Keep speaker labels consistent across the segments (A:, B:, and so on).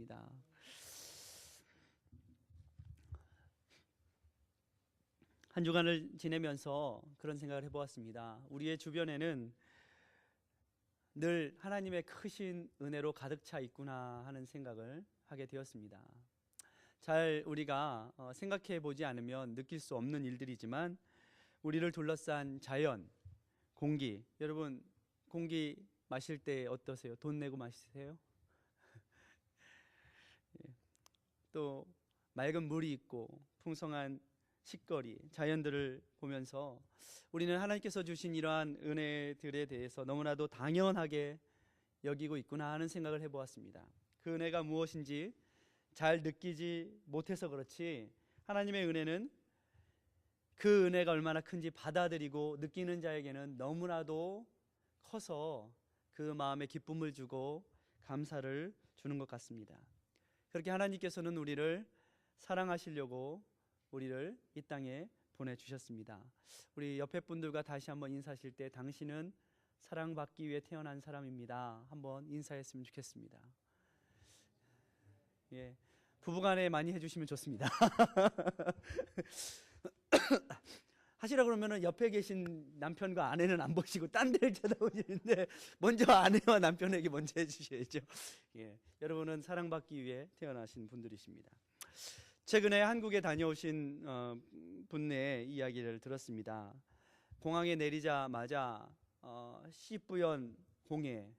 A: 기도하겠습니다. 한 주간을 지내면서 그런 생각을 해보았습니다. 우리의 주변에는 늘 하나님의 크신 은혜로 가득 차 있구나 하는 생각을 하게 되었습니다. 잘 우리가 생각해 보지 않으면 느낄 수 없는 일들이지만 우리를 둘러싼 자연, 공기, 여러분 공기 마실 때 어떠세요? 돈 내고 마시세요? 또 맑은 물이 있고 풍성한 식거리, 자연들을 보면서 우리는 하나님께서 주신 이러한 은혜들에 대해서 너무나도 당연하게 여기고 있구나 하는 생각을 해보았습니다. 그 은혜가 무엇인지 잘 느끼지 못해서 그렇지, 하나님의 은혜는 그 은혜가 얼마나 큰지 받아들이고 느끼는 자에게는 너무나도 커서 그 마음에 기쁨을 주고 감사를 주는 것 같습니다. 그렇게 하나님께서는 우리를 사랑하시려고 우리를 이 땅에 보내주셨습니다. 우리 옆에 분들과 다시 한번 인사하실 때 당신은 사랑받기 위해 태어난 사람입니다. 한번 인사했으면 좋겠습니다. 예, 부부간에 많이 해주시면 좋습니다. 하시라 그러면은 옆에 계신 남편과 아내는 안 보시고 딴 데를 쳐다보시는데 먼저 아내와 남편에게 먼저 해주셔야죠. 예, 여러분은 사랑받기 위해 태어나신 분들이십니다. 최근에 한국에 다녀오신 분의 이야기를 들었습니다. 공항에 내리자마자 씨뿌연 공해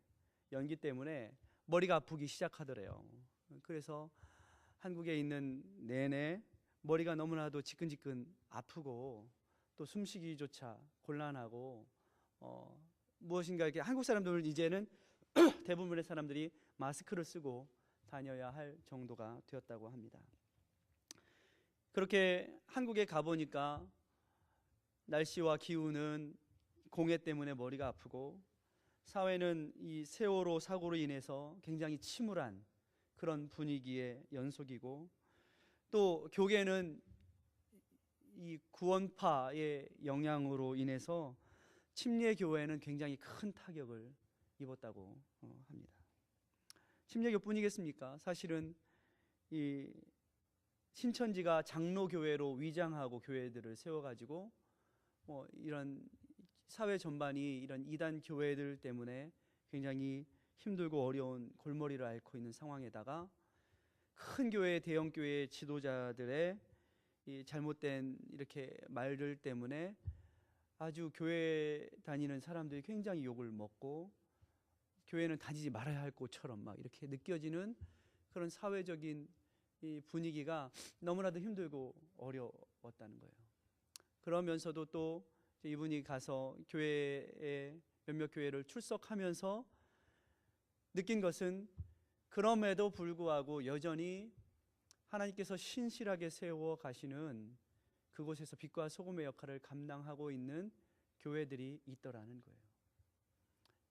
A: 연기 때문에 머리가 아프기 시작하더래요. 그래서 한국에 있는 내내 머리가 너무나도 지끈지끈 아프고 또 숨쉬기조차 곤란하고 무엇인가 이렇게, 한국 사람들은 이제는 대부분의 사람들이 마스크를 쓰고 다녀야 할 정도가 되었다고 합니다. 그렇게 한국에 가보니까 날씨와 기후는 공해 때문에 머리가 아프고, 사회는 이 세월호 사고로 인해서 굉장히 침울한 그런 분위기의 연속이고, 또 교계는 이 구원파의 영향으로 인해서 침례 교회는 굉장히 큰 타격을 입었다고 합니다. 침례교뿐이겠습니까? 사실은 이 신천지가 장로교회로 위장하고 교회들을 세워가지고 이런 사회 전반이 이런 이단 교회들 때문에 굉장히 힘들고 어려운 골머리를 앓고 있는 상황에다가 큰 교회, 대형 교회 지도자들의 이 잘못된 이렇게 말들 때문에 아주 교회 다니는 사람들이 굉장히 욕을 먹고 교회는 다니지 말아야 할 곳처럼 막 이렇게 느껴지는 그런 사회적인 이 분위기가 너무나도 힘들고 어려웠다는 거예요. 그러면서도 또 이분이 가서 교회에 몇몇 교회를 출석하면서 느낀 것은, 그럼에도 불구하고 여전히 하나님께서 신실하게 세워 가시는 그곳에서 빛과 소금의 역할을 감당하고 있는 교회들이 있더라는 거예요.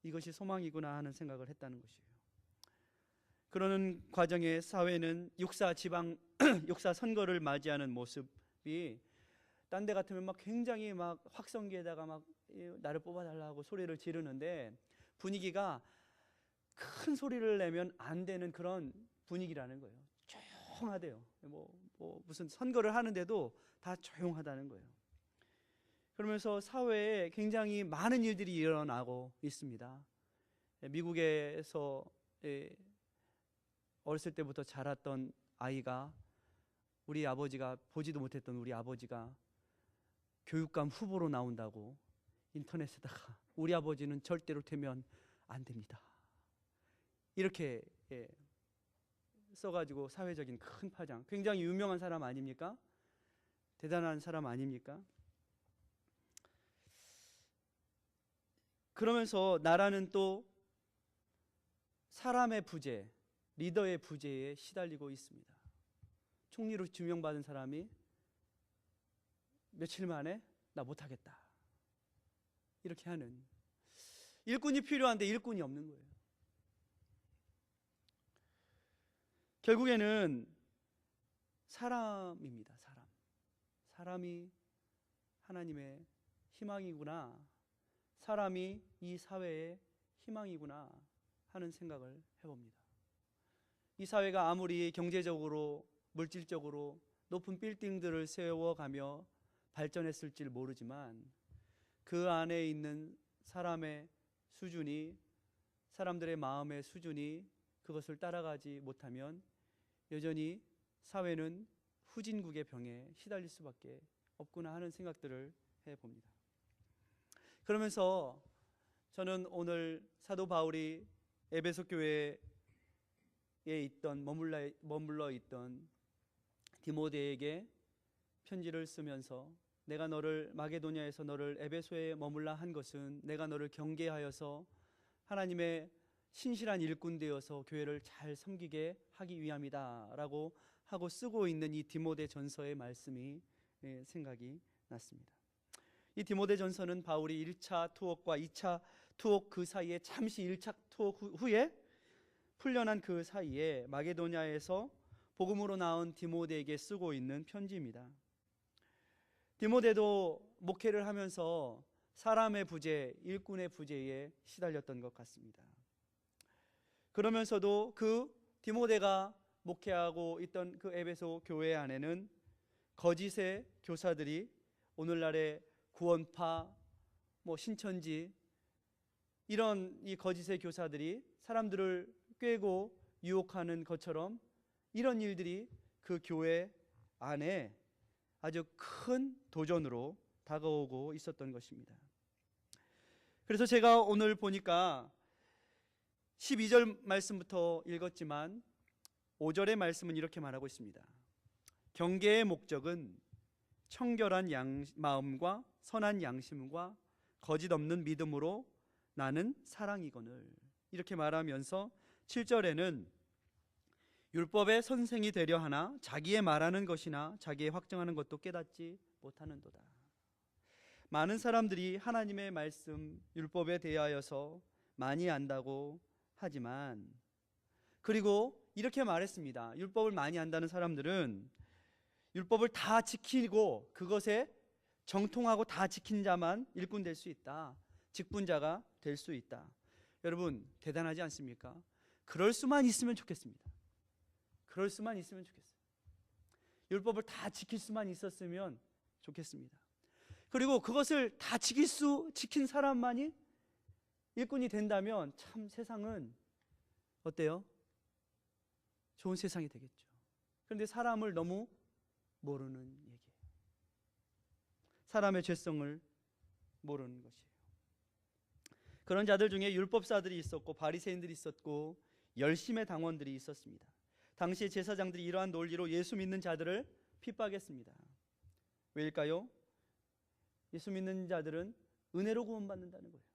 A: 이것이 소망이구나 하는 생각을 했다는 것이에요. 그러는 과정에 사회는 육사 지방 육사 선거를 맞이하는 모습이, 딴 데 같으면 막 굉장히 막 확성기에다가 막 나를 뽑아달라고 소리를 지르는데 분위기가 큰 소리를 내면 안 되는 그런 분위기라는 거예요. 조용하대요. 무슨 선거를 하는데도 다 조용하다는 거예요. 그러면서 사회에 굉장히 많은 일들이 일어나고 있습니다. 미국에서 어렸을 때부터 자랐던 아이가, 우리 아버지가 보지도 못했던 우리 아버지가 교육감 후보로 나온다고 인터넷에다가 우리 아버지는 절대로 되면 안 됩니다, 이렇게 써가지고 사회적인 큰 파장, 굉장히 유명한 사람 아닙니까? 대단한 사람 아닙니까? 그러면서 나라는 또 사람의 부재, 리더의 부재에 시달리고 있습니다. 총리로 지명받은 사람이 며칠 만에 나 못하겠다 이렇게 하는, 일꾼이 필요한데 일꾼이 없는 거예요. 결국에는 사람입니다. 사람이 하나님의 희망이구나, 사람이 이 사회의 희망이구나 하는 생각을 해봅니다. 이 사회가 아무리 경제적으로 물질적으로 높은 빌딩들을 세워가며 발전했을지 모르지만 그 안에 있는 사람의 수준이, 사람들의 마음의 수준이 그것을 따라가지 못하면 여전히 사회는 후진국의 병에 시달릴 수밖에 없구나 하는 생각들을 해봅니다. 그러면서 저는 오늘 사도 바울이 에베소 교회에 있던 머물러 있던 디모데에게 편지를 쓰면서 내가 너를 마게도냐에서 너를 에베소에 머물라 한 것은 내가 너를 경계하여서 하나님의 신실한 일꾼 되어서 교회를 잘 섬기게 하기 위함이다 라고 하고 쓰고 있는 이 디모데 전서의 말씀이 생각이 났습니다. 이 디모데 전서는 바울이 1차 투옥과 2차 투옥 그 사이에 잠시 1차 투옥 후에 풀려난 그 사이에 마게도냐에서 복음으로 나온 디모데에게 쓰고 있는 편지입니다. 디모데도 목회를 하면서 사람의 부재, 일꾼의 부재에 시달렸던 것 같습니다. 그러면서도 그 디모데가 목회하고 있던 그 에베소 교회 안에는 거짓의 교사들이 오늘날의 구원파, 신천지 이런 이 거짓의 교사들이 사람들을 꿰고 유혹하는 것처럼 이런 일들이 그 교회 안에 아주 큰 도전으로 다가오고 있었던 것입니다. 그래서 제가 오늘 보니까 12절 말씀부터 읽었지만 5절의 말씀은 이렇게 말하고 있습니다. 경계의 목적은 청결한 마음과 선한 양심과 거짓 없는 믿음으로 나는 사랑이거늘, 이렇게 말하면서 7절에는 율법의 선생이 되려 하나 자기의 말하는 것이나 자기의 확정하는 것도 깨닫지 못하는도다. 많은 사람들이 하나님의 말씀 율법에 대하여서 많이 안다고 하지만, 그리고 이렇게 말했습니다. 율법을 많이 안다는 사람들은 율법을 다 지키고 그것에 정통하고 다 지킨 자만 일꾼 될 수 있다, 직분자가 될 수 있다. 여러분 대단하지 않습니까? 그럴 수만 있으면 좋겠습니다. 그럴 수만 있으면 좋겠어요. 율법을 다 지킬 수만 있었으면 좋겠습니다. 그리고 그것을 다 지킨 사람만이 일꾼이 된다면 참 세상은 어때요? 좋은 세상이 되겠죠. 그런데 사람을 너무 모르는 얘기예요. 사람의 죄성을 모르는 것이에요. 그런 자들 중에 율법사들이 있었고 바리새인들이 있었고 열심의 당원들이 있었습니다. 당시 제사장들이 이러한 논리로 예수 믿는 자들을 핍박했습니다. 왜일까요? 예수 믿는 자들은 은혜로 구원받는다는 거예요.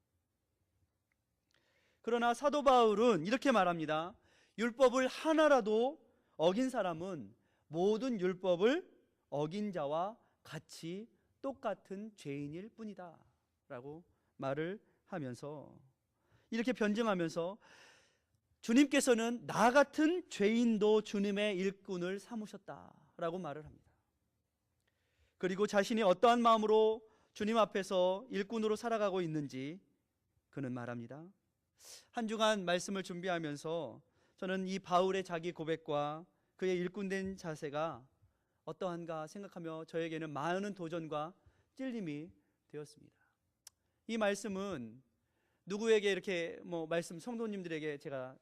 A: 그러나 사도 바울은 이렇게 말합니다. 율법을 하나라도 어긴 사람은 모든 율법을 어긴 자와 같이 똑같은 죄인일 뿐이다 라고 말을 하면서, 이렇게 변증하면서 주님께서는 나 같은 죄인도 주님의 일꾼을 삼으셨다라고 말을 합니다. 그리고 자신이 어떠한 마음으로 주님 앞에서 일꾼으로 살아가고 있는지 그는 말합니다. 한 주간 말씀을 준비하면서 저는 이 바울의 자기 고백과 그의 일꾼된 자세가 어떠한가 생각하며 저에게는 많은 도전과 찔림이 되었습니다. 이 말씀은 누구에게 이렇게 말씀 성도님들에게 제가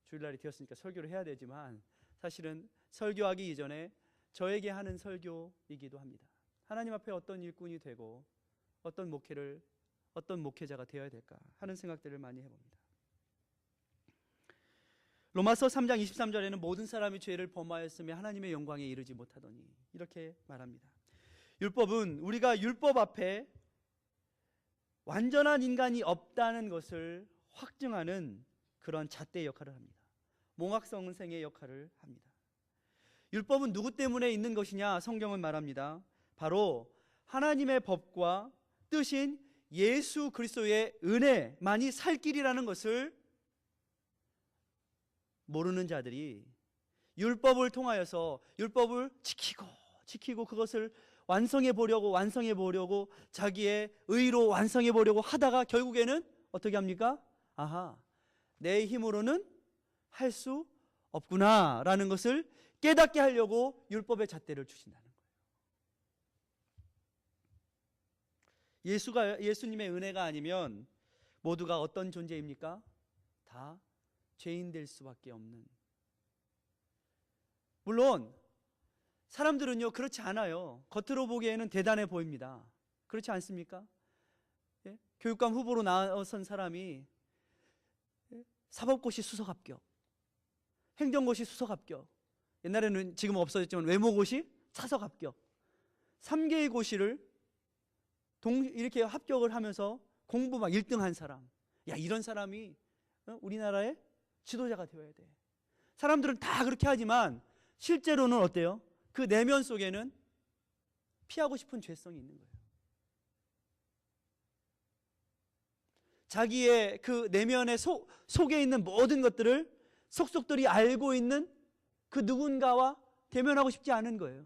A: 주일날이 되었으니까 설교를 해야 되지만 사실은 설교하기 이전에 저에게 하는 설교이기도 합니다. 하나님 앞에 어떤 일꾼이 되고 어떤 목회자가 되어야 될까 하는 생각들을 많이 해봅니다. 로마서 3장 23절에는 모든 사람이 죄를 범하였으며 하나님의 영광에 이르지 못하더니 이렇게 말합니다. 율법은 우리가 율법 앞에 완전한 인간이 없다는 것을 확증하는 그런 잣대 역할을 합니다. 몽학성생의 역할을 합니다. 율법은 누구 때문에 있는 것이냐? 성경은 말합니다. 바로 하나님의 법과 뜻인 예수 그리스도의 은혜만이 살 길이라는 것을 모르는 자들이 율법을 통하여서 율법을 지키고 그것을 완성해 보려고 자기의 의로 완성해 보려고 하다가 결국에는 어떻게 합니까? 내 힘으로는 할 수 없구나라는 것을 깨닫게 하려고 율법의 잣대를 주신다는 거예요. 예수님의 은혜가 아니면 모두가 어떤 존재입니까? 다 죄인 될 수밖에 없는. 물론 사람들은요 그렇지 않아요. 겉으로 보기에는 대단해 보입니다. 그렇지 않습니까? 예? 교육감 후보로 나선 사람이 사법고시 수석 합격, 행정고시 수석 합격, 옛날에는 지금 없어졌지만 외모고시 차석 합격, 3개의 고시를 이렇게 합격을 하면서 공부 막 1등 한 사람. 야, 이런 사람이 우리나라의 지도자가 되어야 돼. 사람들은 다 그렇게 하지만 실제로는 어때요? 그 내면 속에는 피하고 싶은 죄성이 있는 거예요. 자기의 그 내면의 속에 있는 모든 것들을 속속들이 알고 있는 그 누군가와 대면하고 싶지 않은 거예요.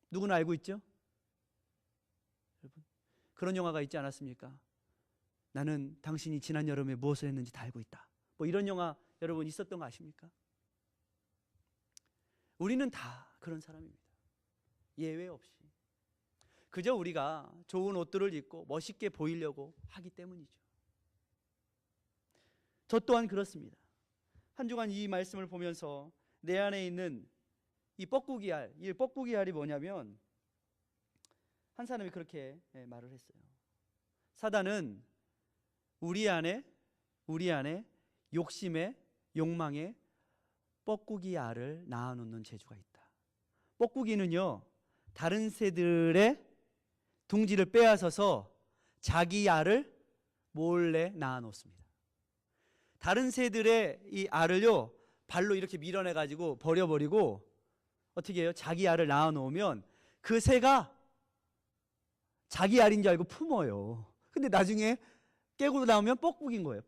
A: 누구는 알고 있죠? 여러분, 그런 영화가 있지 않았습니까? 나는 당신이 지난 여름에 무엇을 했는지 다 알고 있다. 뭐 이런 영화 여러분 있었던 거 아십니까? 우리는 다 그런 사람입니다. 예외 없이. 그저 우리가 좋은 옷들을 입고 멋있게 보이려고 하기 때문이죠. 저 또한 그렇습니다. 한 주간 이 말씀을 보면서 내 안에 있는 이 뻐꾸기 알이 뭐냐면, 한 사람이 그렇게 말을 했어요. 사단은 우리 안에 욕심에, 욕망에 뻐꾸기 알을 낳아놓는 재주가 있다. 뻐꾸기는요 다른 새들의 둥지를 빼앗아서 자기 알을 몰래 낳아놓습니다. 다른 새들의 이 알을요 발로 이렇게 밀어내가지고 버려버리고 어떻게 해요? 자기 알을 낳아놓으면 그 새가 자기 알인 줄 알고 품어요. 근데 나중에 깨고 나오면 뻐꾸기인 거예요.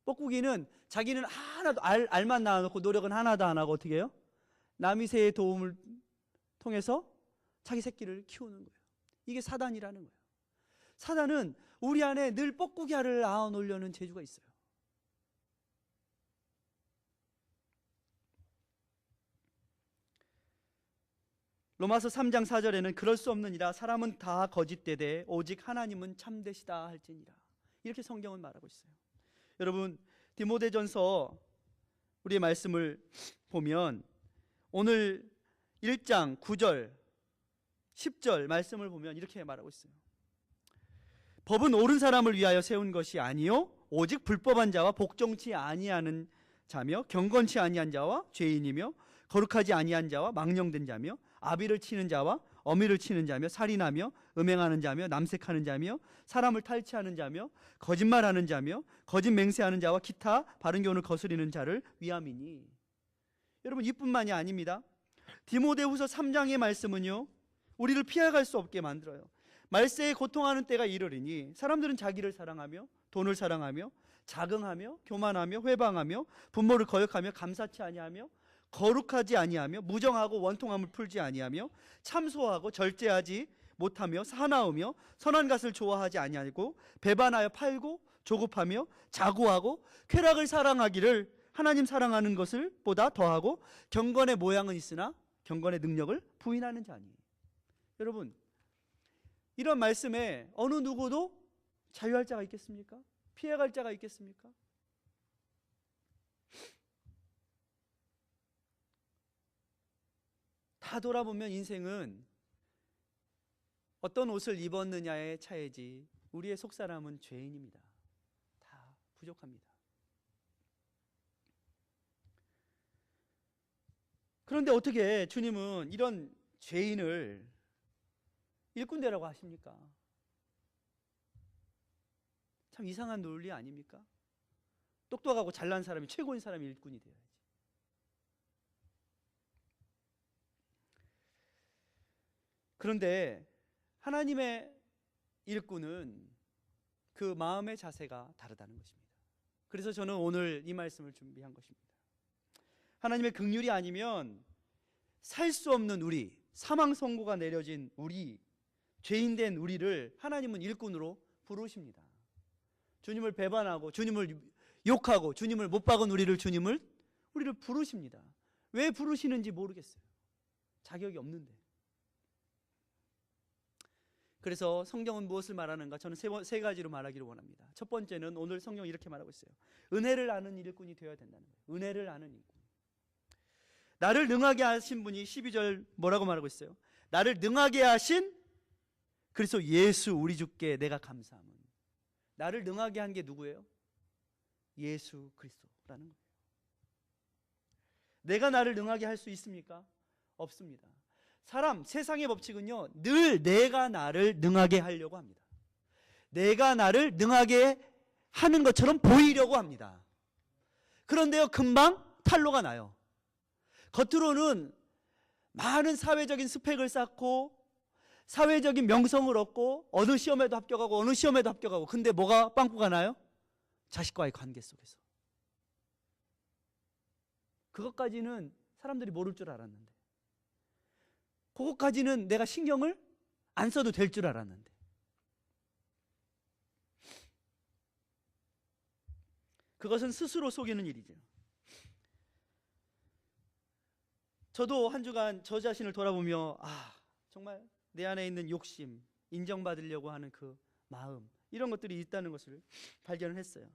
A: 뻐꾸기는 자기는 하나도 알만 낳아놓고 노력은 하나도 안 하고 어떻게 해요? 남의 새의 도움을 통해서 자기 새끼를 키우는 거예요. 이게 사단이라는 거예요. 사단은 우리 안에 늘 뻐꾸기 알을 낳아놓으려는 재주가 있어요. 로마서 3장 4절에는 그럴 수 없느니라 사람은 다 거짓되되 오직 하나님은 참되시다 할지니라. 이렇게 성경은 말하고 있어요. 여러분, 디모데전서 우리의 말씀을 보면 오늘 1장 9절 10절 말씀을 보면 이렇게 말하고 있어요. 법은 옳은 사람을 위하여 세운 것이 아니요 오직 불법한 자와 복종치 아니하는 자며 경건치 아니한 자와 죄인이며 거룩하지 아니한 자와 망령된 자며 아비를 치는 자와 어미를 치는 자며 살인하며 음행하는 자며 남색하는 자며 사람을 탈취하는 자며 거짓말하는 자며 거짓 맹세하는 자와 기타 바른 교훈을 거스리는 자를 위함이니. 여러분, 이뿐만이 아닙니다. 디모데후서 3장의 말씀은요 우리를 피해갈 수 없게 만들어요. 말세에 고통하는 때가 이르리니 사람들은 자기를 사랑하며 돈을 사랑하며 자긍하며 교만하며 회방하며 분모를 거역하며 감사치 아니하며 거룩하지 아니하며 무정하고 원통함을 풀지 아니하며 참소하고 절제하지 못하며 사나우며 선한 것을 좋아하지 아니하고 배반하여 팔고 조급하며 자고하고 쾌락을 사랑하기를 하나님 사랑하는 것을 보다 더하고 경건의 모양은 있으나 경건의 능력을 부인하는 자니. 여러분, 이런 말씀에 어느 누구도 자유할 자가 있겠습니까? 피해갈 자가 있겠습니까? 다 돌아보면 인생은 어떤 옷을 입었느냐의 차이지 우리의 속사람은 죄인입니다. 다 부족합니다. 그런데 어떻게 주님은 이런 죄인을 일꾼되라고 하십니까? 참 이상한 논리 아닙니까? 똑똑하고 잘난 사람이 최고인 사람이 일꾼이 돼야지. 그런데 하나님의 일꾼은 그 마음의 자세가 다르다는 것입니다. 그래서 저는 오늘 이 말씀을 준비한 것입니다. 하나님의 긍휼이 아니면 살 수 없는 우리, 사망 선고가 내려진 우리, 죄인된 우리를 하나님은 일꾼으로 부르십니다. 주님을 배반하고 주님을 욕하고 주님을 못 박은 우리를 부르십니다. 왜 부르시는지 모르겠어요. 자격이 없는데. 그래서 성경은 무엇을 말하는가? 저는 세 가지로 말하기를 원합니다. 첫 번째는 오늘 성경이 이렇게 말하고 있어요. 은혜를 아는 일꾼이 되어야 된다는 거예요. 은혜를 아는 일꾼. 나를 능하게 하신 분이 12절 뭐라고 말하고 있어요? 나를 능하게 하신 그리스도 예수 우리 주께 내가 감사함은. 나를 능하게 한 게 누구예요? 예수 그리스도라는 거예요. 내가 나를 능하게 할 수 있습니까? 없습니다. 세상의 법칙은요, 늘 내가 나를 능하게 하려고 합니다. 내가 나를 능하게 하는 것처럼 보이려고 합니다. 그런데요, 금방 탄로가 나요. 겉으로는 많은 사회적인 스펙을 쌓고 사회적인 명성을 얻고 어느 시험에도 합격하고 어느 시험에도 합격하고, 근데 뭐가 빵꾸가 나요? 자식과의 관계 속에서. 그것까지는 사람들이 모를 줄 알았는데, 그것까지는 내가 신경을 안 써도 될 줄 알았는데, 그것은 스스로 속이는 일이죠. 저도 한 주간 저 자신을 돌아보며 정말 내 안에 있는 욕심, 인정받으려고 하는 그 마음, 이런 것들이 있다는 것을 발견을 했어요.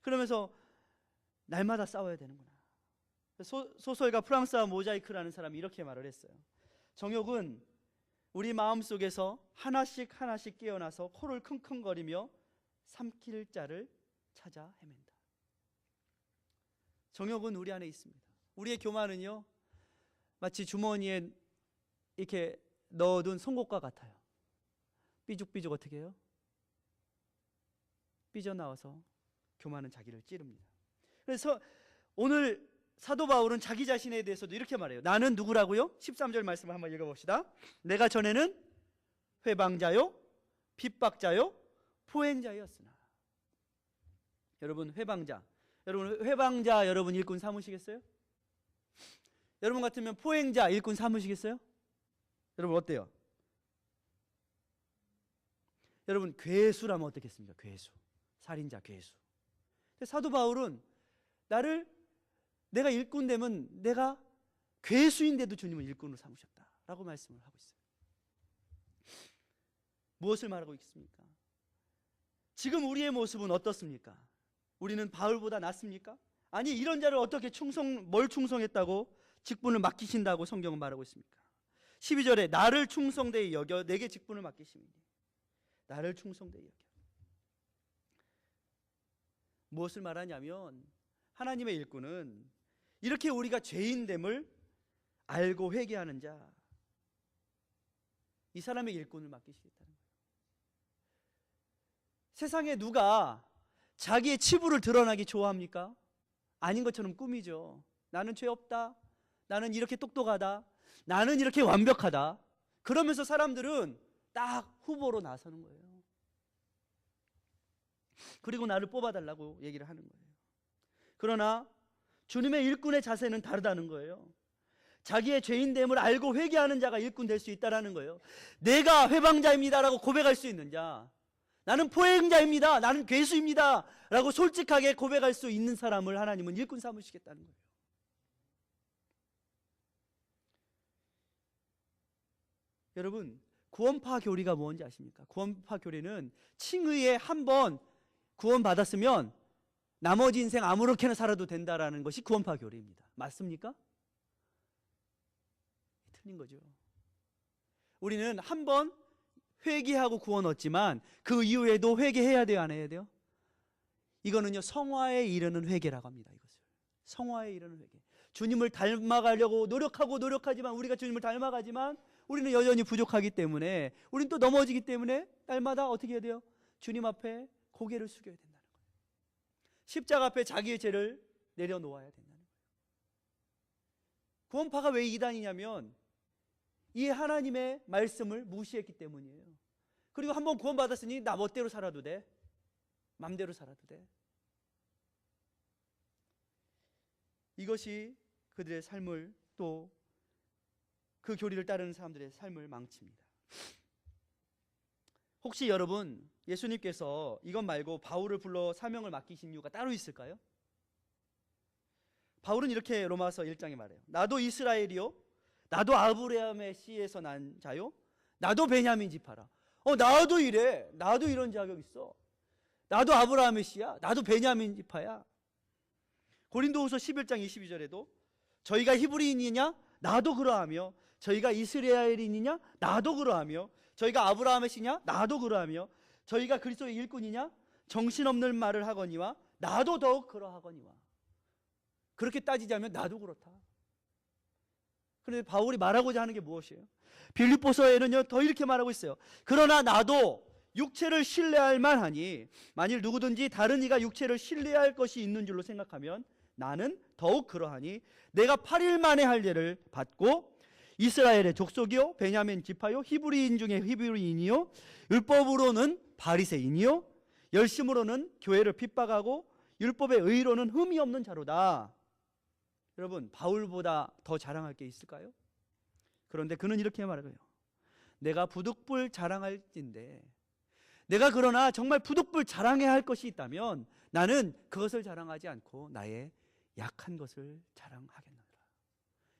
A: 그러면서 날마다 싸워야 되는구나. 소설가 프랑스와 모자이크라는 사람이 이렇게 말을 했어요. 정욕은 우리 마음속에서 하나씩 깨어나서 코를 킁킁거리며 삼킬 자를 찾아 헤맨다. 정욕은 우리 안에 있습니다. 우리의 교만은요, 마치 주머니에 이렇게 넣어둔 송곳과 같아요. 삐죽삐죽 어떻게 해요? 삐져나와서 교만은 자기를 찌릅니다. 그래서 오늘 사도 바울은 자기 자신에 대해서도 이렇게 말해요. 나는 누구라고요? 13절 말씀을 한번 읽어봅시다. 내가 전에는 회방자요, 핍박자요, 포행자였으나. 여러분, 회방자 여러분 일꾼 삼으시겠어요? 여러분 같으면 포행자 일꾼 삼으시겠어요? 여러분 어때요? 여러분 괴수라면 어떻겠습니까? 괴수, 살인자, 괴수. 사도 바울은 내가 일꾼 되면 내가 괴수인데도 주님은 일꾼으로 삼으셨다라고 말씀을 하고 있어요. 무엇을 말하고 있습니까? 지금 우리의 모습은 어떻습니까? 우리는 바울보다 낫습니까? 아니, 이런 자를 어떻게 뭘 충성했다고 직분을 맡기신다고 성경은 말하고 있습니까? 12절에 나를 충성되이 여겨 내게 직분을 맡기시니. 나를 충성되이 여겨. 무엇을 말하냐면 하나님의 일꾼은 이렇게 우리가 죄인됨을 알고 회개하는 자, 이 사람의 일꾼을 맡기시겠다는 거예요. 세상에 누가 자기의 치부를 드러나기 좋아합니까? 아닌 것처럼 꾸미죠. 나는 죄 없다, 나는 이렇게 똑똑하다, 나는 이렇게 완벽하다. 그러면서 사람들은 딱 후보로 나서는 거예요. 그리고 나를 뽑아달라고 얘기를 하는 거예요. 그러나 주님의 일꾼의 자세는 다르다는 거예요. 자기의 죄인됨을 알고 회개하는 자가 일꾼 될 수 있다는 거예요. 내가 회방자입니다라고 고백할 수 있는 자, 나는 포행자입니다, 나는 괴수입니다 라고 솔직하게 고백할 수 있는 사람을 하나님은 일꾼 삼으시겠다는 거예요. 여러분, 구원파 교리가 뭔지 아십니까? 구원파 교리는 칭의에 한번 구원받았으면 나머지 인생 아무렇게나 살아도 된다라는 것이 구원파 교리입니다. 맞습니까? 틀린 거죠. 우리는 한번 회개하고 구원 얻지만 그 이후에도 회개해야 돼요, 안 해야 돼요? 이거는요, 성화에 이르는 회개라고 합니다. 이것을 성화에 이르는 회개. 주님을 닮아가려고 노력하지만, 우리가 주님을 닮아가지만 우리는 여전히 부족하기 때문에, 우리는 또 넘어지기 때문에 날마다 어떻게 해야 돼요? 주님 앞에 고개를 숙여야 된다는 거예요. 십자가 앞에 자기의 죄를 내려놓아야 된다는 거예요. 구원파가 왜 이단이냐면 이 하나님의 말씀을 무시했기 때문이에요. 그리고 한번 구원받았으니 나 멋대로 살아도 돼, 맘대로 살아도 돼. 이것이 그들의 삶을, 또 그 교리를 따르는 사람들의 삶을 망칩니다. 혹시 여러분 예수님께서 이것 말고 바울을 불러 사명을 맡기신 이유가 따로 있을까요? 바울은 이렇게 로마서 1장에 말해요. 나도 이스라엘이요, 나도 아브라함의 씨에서 난 자요, 나도 베냐민 지파라. 나도 이래. 나도 이런 자격 있어. 나도 아브라함의 씨야. 나도 베냐민 지파야. 고린도후서 11장 22절에도 저희가 히브리인이냐? 나도 그러하며, 저희가 이스라엘인이냐? 나도 그러하며, 저희가 아브라함의 씨냐? 나도 그러하며, 저희가 그리스도의 일꾼이냐? 정신없는 말을 하거니와 나도 더욱 그러하거니와. 그렇게 따지자면 나도 그렇다. 그런데 바울이 말하고자 하는 게 무엇이에요? 빌립보서에는요 더 이렇게 말하고 있어요. 그러나 나도 육체를 신뢰할 만하니 만일 누구든지 다른 이가 육체를 신뢰할 것이 있는 줄로 생각하면 나는 더욱 그러하니 내가 8일 만에 할 예를 받고 이스라엘의 족속이요 베냐민 지파요 히브리인 중에 히브리인이요 율법으로는 바리새인이요 열심으로는 교회를 핍박하고 율법의 의로는 흠이 없는 자로다. 여러분 바울보다 더 자랑할 게 있을까요? 그런데 그는 이렇게 말해요. 내가 부득불 자랑할진데, 내가 그러나 정말 부득불 자랑해야 할 것이 있다면 나는 그것을 자랑하지 않고 나의 약한 것을 자랑하겠노라.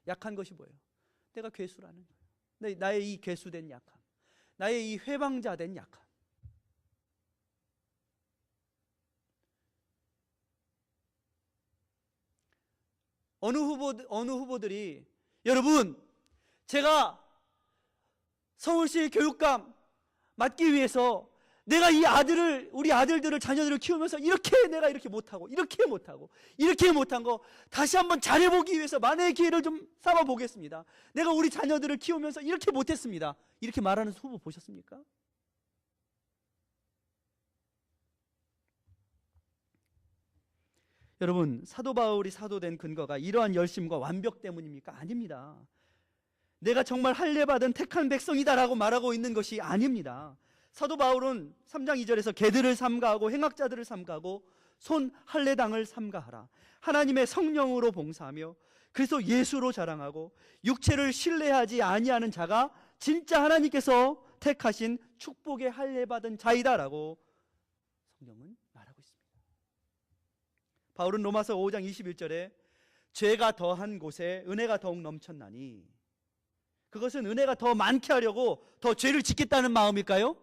A: 약한 것이 뭐예요? 내가 괴수라는 거예요. 나의 이 괴수된 약함, 나의 이 회방자된 약함. 어느 후보들이 여러분 제가 서울시 교육감 맡기 위해서 내가 이 아들을, 우리 아들들을, 자녀들을 키우면서 내가 이렇게 못하고 이렇게 못한 거 다시 한번 잘해보기 위해서 만회의 기회를 좀 삼아보겠습니다. 내가 우리 자녀들을 키우면서 이렇게 못했습니다. 이렇게 말하는 후보 보셨습니까? 여러분 사도 바울이 사도된 근거가 이러한 열심과 완벽 때문입니까? 아닙니다. 내가 정말 할례받은 택한 백성이다라고 말하고 있는 것이 아닙니다. 사도 바울은 3장 2절에서 개들을 삼가하고 행악자들을 삼가하고 손 할례당을 삼가하라. 하나님의 성령으로 봉사하며 그리스도 예수로 자랑하고 육체를 신뢰하지 아니하는 자가 진짜 하나님께서 택하신 축복의 할례받은 자이다라고 성경은 말하고 있습니다. 바울은 로마서 5장 21절에 죄가 더한 곳에 은혜가 더욱 넘쳤나니, 그것은 은혜가 더 많게 하려고 더 죄를 짓겠다는 마음일까요?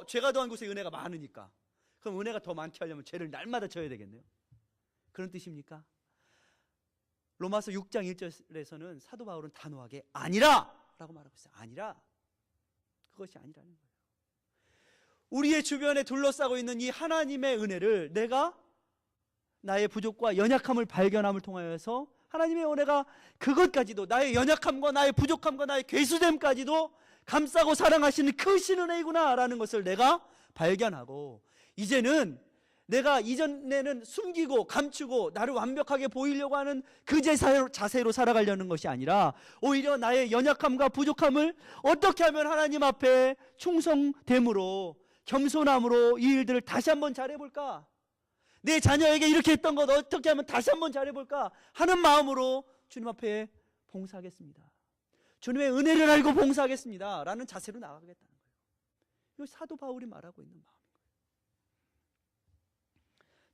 A: 죄가 더한 곳에 은혜가 많으니까. 그럼 은혜가 더 많게 하려면 죄를 날마다 져야 되겠네요. 그런 뜻입니까? 로마서 6장 1절에서는 사도 바울은 단호하게 아니라 라고 말하고 있어요. 아니라. 그것이 아니라는 거예요. 우리의 주변에 둘러싸고 있는 이 하나님의 은혜를 내가 나의 부족과 연약함을 발견함을 통하여서 하나님의 은혜가 그것까지도, 나의 연약함과 나의 부족함과 나의 괴수됨까지도 감싸고 사랑하시는 크신 은혜이구나 라는 것을 내가 발견하고, 이제는 내가 이전에는 숨기고 감추고 나를 완벽하게 보이려고 하는 그 자세로 살아가려는 것이 아니라 오히려 나의 연약함과 부족함을 어떻게 하면 하나님 앞에 충성됨으로, 겸손함으로 이 일들을 다시 한번 잘해볼까, 내 자녀에게 이렇게 했던 것 어떻게 하면 다시 한번 잘해볼까 하는 마음으로 주님 앞에 봉사하겠습니다. 주님의 은혜를 알고 봉사하겠습니다 라는 자세로 나가겠다는 거예요. 이거 사도 바울이 말하고 있는 마음인 거예요.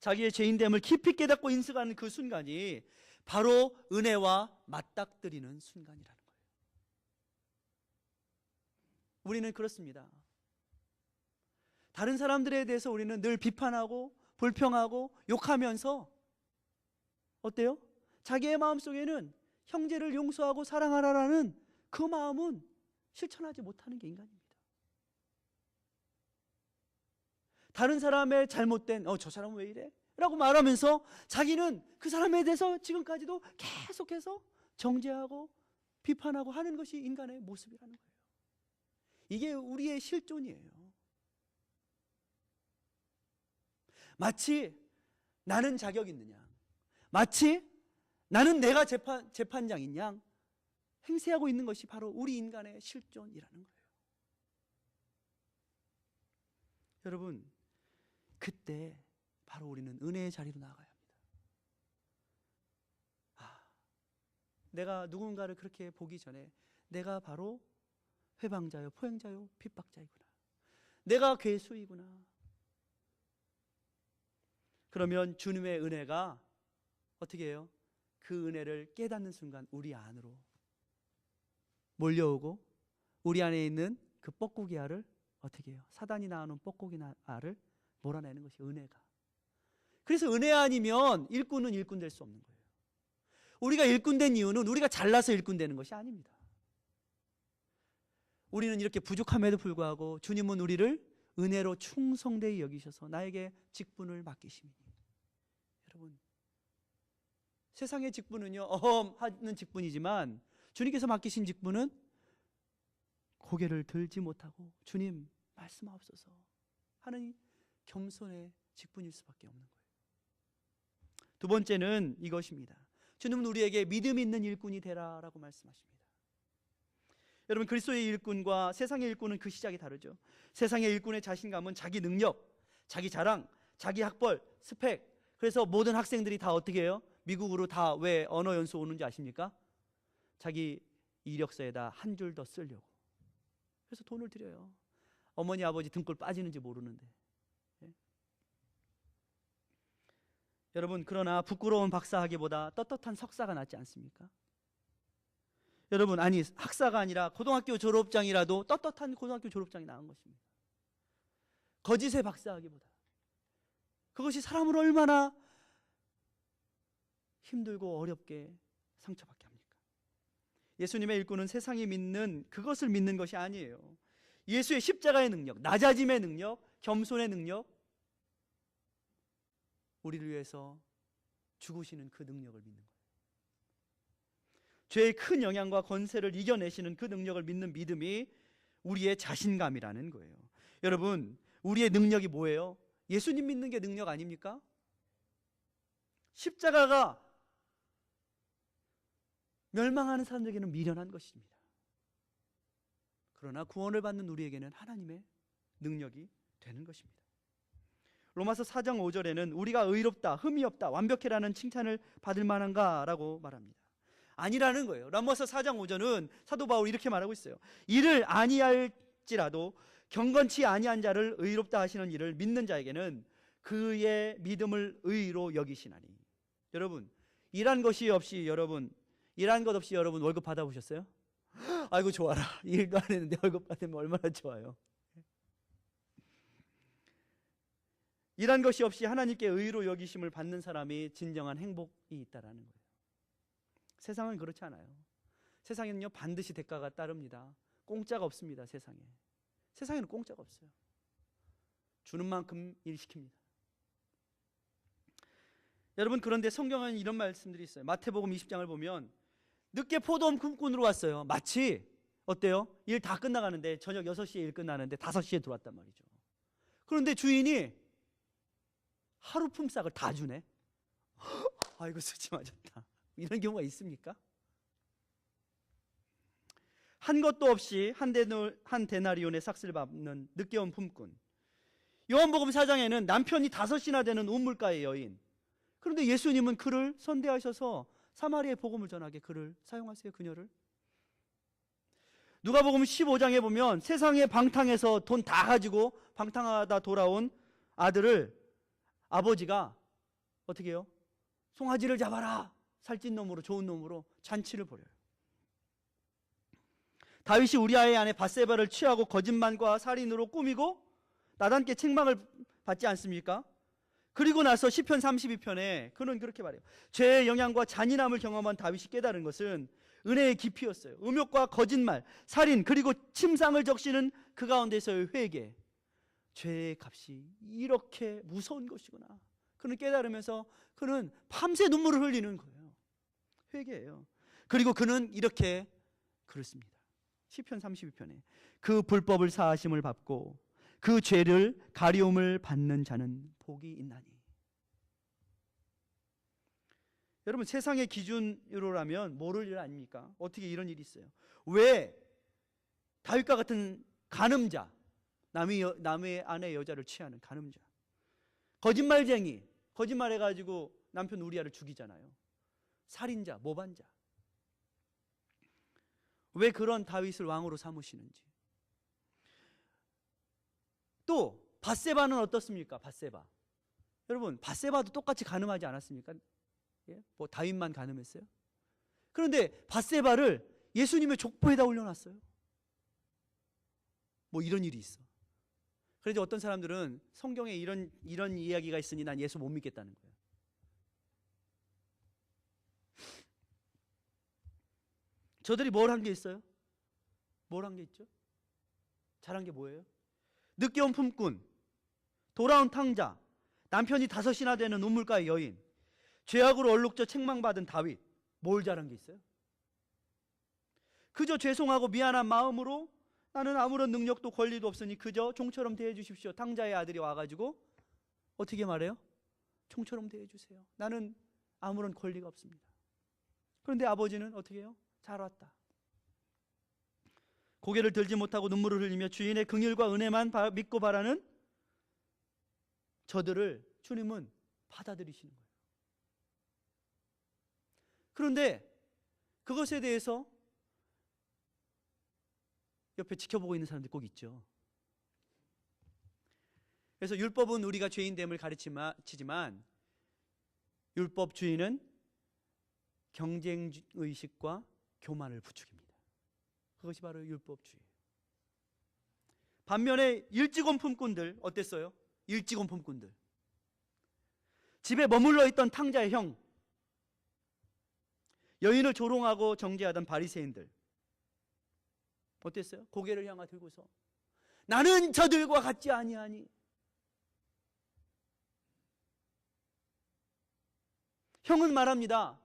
A: 자기의 죄인됨을 깊이 깨닫고 인식하는 그 순간이 바로 은혜와 맞닥뜨리는 순간이라는 거예요. 우리는 그렇습니다. 다른 사람들에 대해서 우리는 늘 비판하고 불평하고 욕하면서 어때요? 자기의 마음속에는 형제를 용서하고 사랑하라라는 그 마음은 실천하지 못하는 게 인간입니다. 다른 사람의 잘못된 저 사람은 왜 이래? 라고 말하면서 자기는 그 사람에 대해서 지금까지도 계속해서 정죄하고 비판하고 하는 것이 인간의 모습이라는 거예요. 이게 우리의 실존이에요. 마치 나는 자격 있느냐, 마치 나는 내가 재판장인 양 행세하고 있는 것이 바로 우리 인간의 실존이라는 거예요. 여러분, 그때 바로 우리는 은혜의 자리로 나가야 합니다. 내가 누군가를 그렇게 보기 전에 내가 바로 회방자요, 포행자요, 핍박자이구나. 내가 괴수이구나. 그러면 주님의 은혜가 어떻게 해요? 그 은혜를 깨닫는 순간 우리 안으로 몰려오고 우리 안에 있는 그 뻐꾸기 알을 어떻게 해요? 사단이 낳아놓은 뻐꾸기 알을 몰아내는 것이 은혜가. 그래서 은혜 아니면 일꾼은 일꾼 될 수 없는 거예요. 우리가 일꾼 된 이유는 우리가 잘나서 일꾼 되는 것이 아닙니다. 우리는 이렇게 부족함에도 불구하고 주님은 우리를 은혜로 충성되이 여기셔서 나에게 직분을 맡기시니. 여러분, 세상의 직분은요 하는 직분이지만 주님께서 맡기신 직분은 고개를 들지 못하고 주님 말씀하옵소서 하는 겸손의 직분일 수밖에 없는 거예요. 두 번째는 이것입니다. 주님은 우리에게 믿음 있는 일꾼이 되라라고 말씀하십니다. 여러분, 그리스도의 일꾼과 세상의 일꾼은 그 시작이 다르죠. 세상의 일꾼의 자신감은 자기 능력, 자기 자랑, 자기 학벌, 스펙. 그래서 모든 학생들이 다 어떻게 해요? 미국으로 다 왜 언어 연수 오는지 아십니까? 자기 이력서에다 한 줄 더 쓰려고. 그래서 돈을 들여요. 어머니 아버지 등골 빠지는지 모르는데. 예? 여러분, 그러나 부끄러운 박사하기보다 떳떳한 석사가 낫지 않습니까? 여러분, 아니 학사가 아니라 고등학교 졸업장이라도 떳떳한 고등학교 졸업장이 나은 것입니다. 거짓의 박사하기보다. 그것이 사람을 얼마나 힘들고 어렵게 상처받게 합니까? 예수님의 일꾼은 세상이 믿는 그것을 믿는 것이 아니에요. 예수의 십자가의 능력, 낮아짐의 능력, 겸손의 능력, 우리를 위해서 죽으시는 그 능력을 믿는 거예요. 죄의 큰 영향과 권세를 이겨내시는 그 능력을 믿는 믿음이 우리의 자신감이라는 거예요. 여러분, 우리의 능력이 뭐예요? 예수님 믿는 게 능력 아닙니까? 십자가가 멸망하는 사람들에게는 미련한 것입니다. 그러나 구원을 받는 우리에게는 하나님의 능력이 되는 것입니다. 로마서 4장 5절에는 우리가 의롭다, 흠이 없다, 완벽해라는 칭찬을 받을 만한가라고 말합니다. 아니라는 거예요. 로마서 4장 5절은 사도 바울이 이렇게 말하고 있어요. 이를 아니할지라도 경건치 아니한 자를 의롭다 하시는 이를 믿는 자에게는 그의 믿음을 의로 여기시나니. 여러분, 일한 것 없이 여러분 월급 받아보셨어요? 아이고 좋아라. 일도 안 했는데 월급 받으면 얼마나 좋아요. 일한 것이 없이 하나님께 의로 여기심을 받는 사람이 진정한 행복이 있다라는 거예요. 세상은 그렇지 않아요. 세상에는요 반드시 대가가 따릅니다. 공짜가 없습니다. 세상에는 공짜가 없어요. 주는 만큼 일 시킵니다. 여러분, 그런데 성경은 이런 말씀들이 있어요. 마태복음 20장을 보면 늦게 포도원 꿈꾼으로 왔어요. 마치 어때요? 일 다 끝나가는데 저녁 6시에 일 끝나는데 5시에 들어왔단 말이죠. 그런데 주인이 하루 품삯을 다 주네. 아이고 수치 맞았다. 이런 경우가 있습니까? 한 것도 없이 한 데나리온의 삭스를 밟는 늦게 온 품꾼. 요한복음 4장에는 남편이 5이나 되는 우물가의 여인. 그런데 예수님은 그를 선대하셔서 사마리아의 복음을 전하게 그를 사용하세요. 그녀를. 누가복음 15장에 보면 세상의 방탕에서 돈 다 가지고 방탕하다 돌아온 아들을 아버지가 어떻게 해요? 송아지를 잡아라. 살찐 놈으로, 좋은 놈으로 잔치를 벌여요. 다윗이 우리아의 아내 밧세바를 취하고 거짓말과 살인으로 꾸미고 나단께 책망을 받지 않습니까? 그리고 나서 시편 32편에 그는 그렇게 말해요. 죄의 영향과 잔인함을 경험한 다윗이 깨달은 것은 은혜의 깊이였어요. 음욕과 거짓말, 살인, 그리고 침상을 적시는 그 가운데서의 회개. 죄의 값이 이렇게 무서운 것이구나. 그는 깨달으면서 그는 밤새 눈물을 흘리는 거예요. 회개예요. 그리고 그는 이렇게 글을 씁니다. 시편 32편에 그 불법을 사하심을 받고 그 죄를 가리움을 받는 자는 복이 있나니. 여러분, 세상의 기준으로라면 모를 일 아닙니까? 어떻게 이런 일이 있어요? 왜 다윗과 같은 간음자, 남의 아내 여자를 취하는 간음자, 거짓말쟁이, 거짓말해가지고 남편 우리아를 죽이잖아요. 살인자, 모반자. 왜 그런 다윗을 왕으로 삼으시는지. 또 밧세바는 어떻습니까? 밧세바. 여러분, 밧세바도 똑같이 간음하지 않았습니까? 예? 뭐 다윗만 간음했어요? 그런데 밧세바를 예수님의 족보에다 올려놨어요. 뭐 이런 일이 있어. 그래서 어떤 사람들은 성경에 이런 이야기가 있으니 난 예수 못 믿겠다는 거예요. 저들이 뭘 한 게 있어요? 뭘 한 게 있죠? 잘한 게 뭐예요? 늦게 온 품꾼, 돌아온 탕자, 남편이 5이나 되는 우물가의 여인, 죄악으로 얼룩져 책망받은 다윗. 뭘 잘한 게 있어요? 그저 죄송하고 미안한 마음으로 나는 아무런 능력도 권리도 없으니 그저 종처럼 대해 주십시오. 탕자의 아들이 와가지고 어떻게 말해요? 종처럼 대해 주세요. 나는 아무런 권리가 없습니다. 그런데 아버지는 어떻게 해요? 잘 왔다. 고개를 들지 못하고 눈물을 흘리며 주인의 긍휼과 은혜만 믿고 바라는 저들을 주님은 받아들이시는 거예요. 그런데 그것에 대해서 옆에 지켜보고 있는 사람들이 꼭 있죠. 그래서 율법은 우리가 죄인됨을 가르치지만 율법주의는 경쟁의식과 교만을 부추깁니다. 그것이 바로 율법주의예요. 반면에 일찍 온 품꾼들 어땠어요? 일찍 온 품꾼들, 집에 머물러 있던 탕자의 형, 여인을 조롱하고 정죄하던 바리새인들 어땠어요? 고개를 향하 들고서 나는 저들과 같지 아니하니. 형은 말합니다.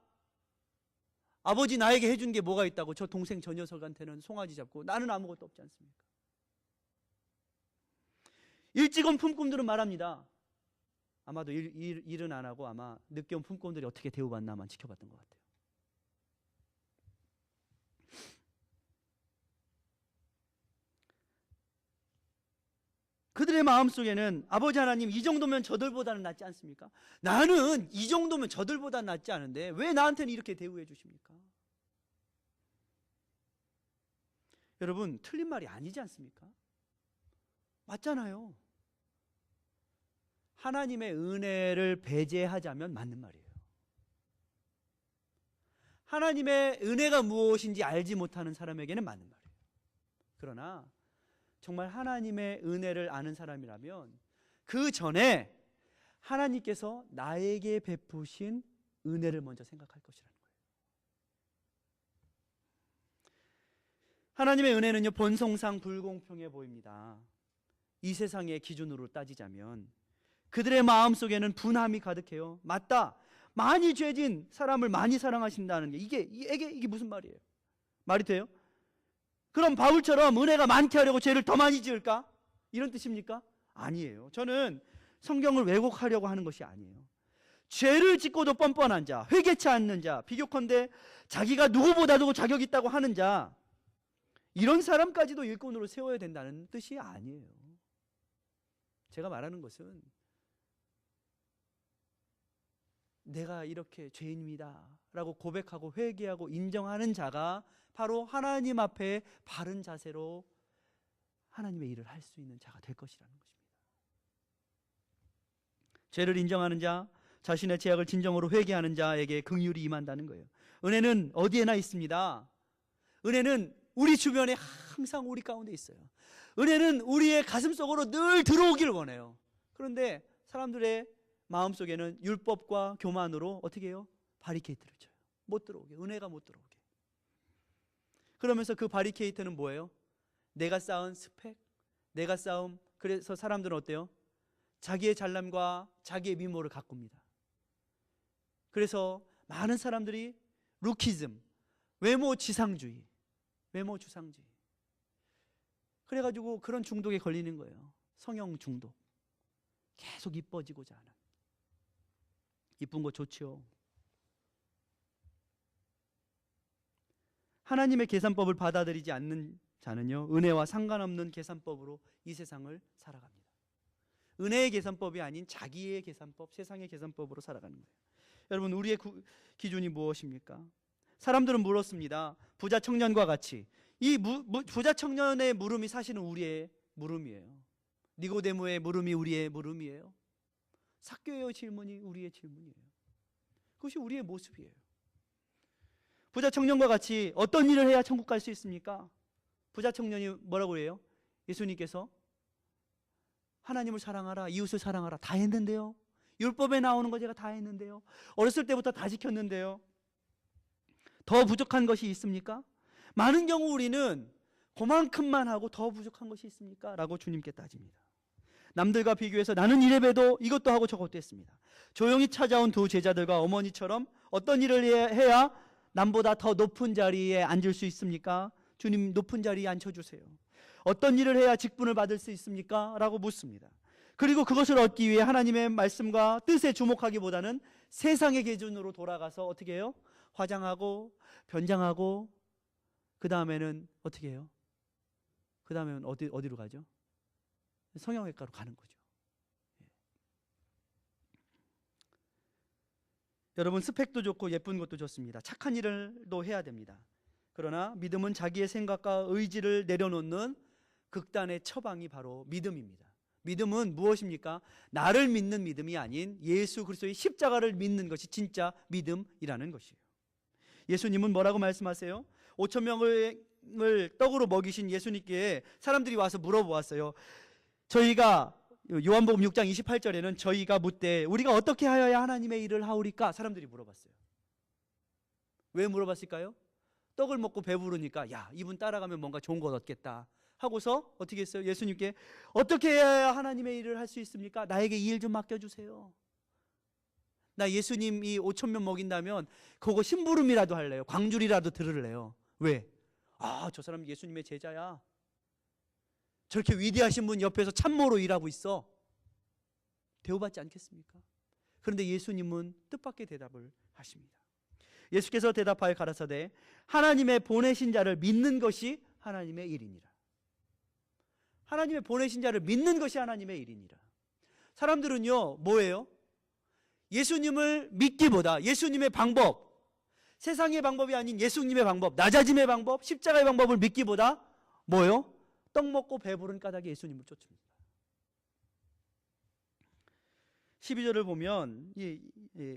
A: 아버지 나에게 해준 게 뭐가 있다고 저 동생 저 녀석한테는 송아지 잡고 나는 아무것도 없지 않습니까? 일찍 온 품꾼들은 말합니다. 아마도 일은 안 하고 아마 늦게 온 품꾼들이 어떻게 대우받나만 지켜봤던 것 같아요. 그들의 마음속에는 아버지 하나님 이 정도면 저들보다는 낫지 않습니까? 나는 이 정도면 저들보다는 낫지 않은데 왜 나한테는 이렇게 대우해 주십니까? 여러분, 틀린 말이 아니지 않습니까? 맞잖아요. 하나님의 은혜를 배제하자면 맞는 말이에요. 하나님의 은혜가 무엇인지 알지 못하는 사람에게는 맞는 말이에요. 그러나 정말 하나님의 은혜를 아는 사람이라면 그 전에 하나님께서 나에게 베푸신 은혜를 먼저 생각할 것이라는 거예요. 하나님의 은혜는요, 본성상 불공평해 보입니다. 이 세상의 기준으로 따지자면 그들의 마음속에는 분함이 가득해요. 맞다, 많이 죄진 사람을 많이 사랑하신다는 게 이게 무슨 말이에요? 말이 돼요? 그럼 바울처럼 은혜가 많게 하려고 죄를 더 많이 지을까? 이런 뜻입니까? 아니에요. 저는 성경을 왜곡하려고 하는 것이 아니에요. 죄를 짓고도 뻔뻔한 자, 회개치 않는 자, 비교컨대 자기가 누구보다도 자격 있다고 하는 자, 이런 사람까지도 일꾼으로 세워야 된다는 뜻이 아니에요. 제가 말하는 것은 내가 이렇게 죄인입니다 라고 고백하고 회개하고 인정하는 자가 바로 하나님 앞에 바른 자세로 하나님의 일을 할 수 있는 자가 될 것이라는 것입니다. 죄를 인정하는 자, 자신의 죄악을 진정으로 회개하는 자에게 긍휼이 임한다는 거예요. 은혜는 어디에나 있습니다. 은혜는 우리 주변에 항상 우리 가운데 있어요. 은혜는 우리의 가슴속으로 늘 들어오기를 원해요. 그런데 사람들의 마음속에는 율법과 교만으로 어떻게 해요? 바리케이트를 쳐요. 못 들어오게, 은혜가 못 들어오게. 그러면서 그 바리케이트는 뭐예요? 내가 쌓은 스펙, 내가 쌓은, 그래서 사람들은 어때요? 자기의 잘남과 자기의 미모를 가꿉니다. 그래서 많은 사람들이 루키즘, 외모 지상주의, 외모 주상주의, 그래가지고 그런 중독에 걸리는 거예요. 성형 중독. 계속 이뻐지고자 하는. 이쁜 거 좋죠. 하나님의 계산법을 받아들이지 않는 자는요, 은혜와 상관없는 계산법으로 이 세상을 살아갑니다. 은혜의 계산법이 아닌 자기의 계산법, 세상의 계산법으로 살아가는 거예요. 여러분, 우리의 기준이 무엇입니까? 사람들은 물었습니다. 부자 청년과 같이. 이 부자 청년의 물음이 사실은 우리의 물음이에요. 니고데모의 물음이 우리의 물음이에요. 삭개오의 질문이 우리의 질문이에요. 그것이 우리의 모습이에요. 부자 청년과 같이 어떤 일을 해야 천국 갈 수 있습니까? 부자 청년이 뭐라고 해요? 예수님께서 하나님을 사랑하라, 이웃을 사랑하라 다 했는데요. 율법에 나오는 거 제가 다 했는데요. 어렸을 때부터 다 지켰는데요. 더 부족한 것이 있습니까? 많은 경우 우리는 그만큼만 하고 더 부족한 것이 있습니까? 라고 주님께 따집니다. 남들과 비교해서 나는 이래봬도 이것도 하고 저것도 했습니다. 조용히 찾아온 두 제자들과 어머니처럼 어떤 일을 해야 남보다 더 높은 자리에 앉을 수 있습니까? 주님, 높은 자리에 앉혀주세요. 어떤 일을 해야 직분을 받을 수 있습니까? 라고 묻습니다. 그리고 그것을 얻기 위해 하나님의 말씀과 뜻에 주목하기보다는 세상의 기준으로 돌아가서 어떻게 해요? 화장하고 변장하고 그 다음에는 어떻게 해요? 그 다음에는 어디로 가죠? 성형외과로 가는 거죠. 여러분, 스펙도 좋고 예쁜 것도 좋습니다. 착한 일을도 해야 됩니다. 그러나 믿음은 자기의 생각과 의지를 내려놓는 극단의 처방이 바로 믿음입니다. 믿음은 무엇입니까? 나를 믿는 믿음이 아닌 예수 그리스도의 십자가를 믿는 것이 진짜 믿음이라는 것이에요. 예수님은 뭐라고 말씀하세요? 5천 명을 떡으로 먹이신 예수님께 사람들이 와서 물어보았어요. 저희가 요한복음 6장 28절에는 저희가 묻되 우리가 어떻게 하여야 하나님의 일을 하오리까? 사람들이 물어봤어요. 왜 물어봤을까요? 떡을 먹고 배부르니까 야, 이분 따라가면 뭔가 좋은 것 얻겠다 하고서 어떻게 했어요? 예수님께 어떻게 해야 하나님의 일을 할 수 있습니까? 나에게 이 일 좀 맡겨주세요. 나 예수님이 5천 명 먹인다면 그거 심부름이라도 할래요. 광주리라도 들을래요. 왜? 아, 저 사람 예수님의 제자야. 저렇게 위대하신 분 옆에서 참모로 일하고 있어. 대우받지 않겠습니까? 그런데 예수님은 뜻밖의 대답을 하십니다. 예수께서 대답하여 가라사대 하나님의 보내신 자를 믿는 것이 하나님의 일이니라. 하나님의 보내신 자를 믿는 것이 하나님의 일이니라. 사람들은요, 뭐예요? 예수님을 믿기보다 예수님의 방법, 세상의 방법이 아닌 예수님의 방법, 낮아짐의 방법, 십자가의 방법을 믿기보다 뭐예요? 떡 먹고 배부른 까닭에 예수님을 쫓습니다. 12절을 보면